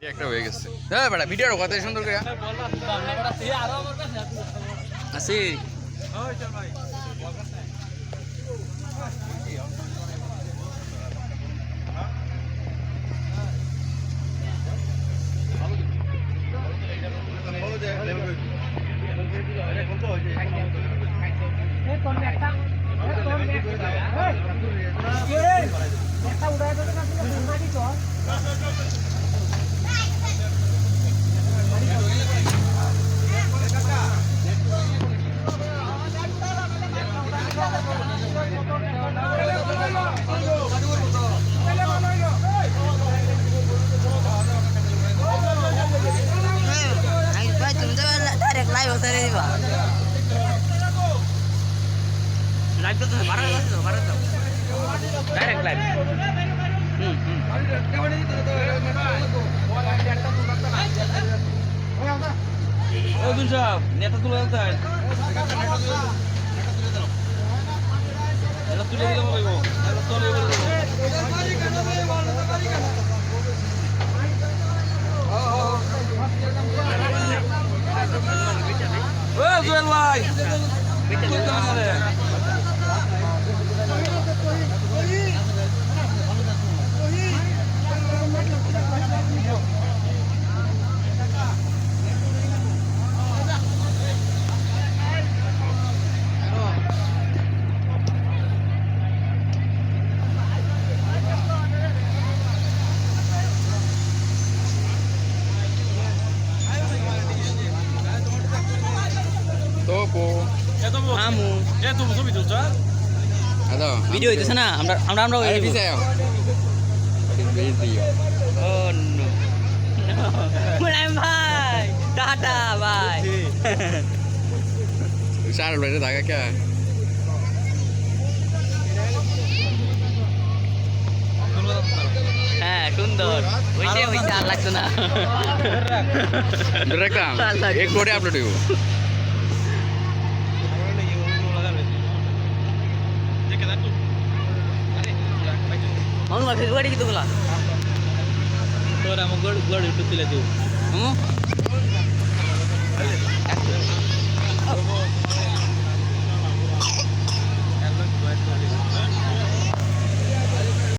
একটা হয়ে গেছে হ্যাঁ বেটা ভিডিওর কত সুন্দর করে আসি লাইভ হতে দিবা লাইভ তো বারো তো ডাইরেক্ট লাইভ নেতা তুলে তুলে জুয়েল ভাই Kamu. Ya tuh musuh itu cah. Ada. Video itu sana, আমরা Ayo bisa ya. Video. Oh no. Mulai bye. Tata bye. Usar berarti tak kaya. হ্যাঁ সুন্দর হইছে আর লাগতো না Direkam. एक कोडे अपलोड हो. mau nggak kedua di gitu lah Tuh orang mau gua itu tuh lihat tuh. kamu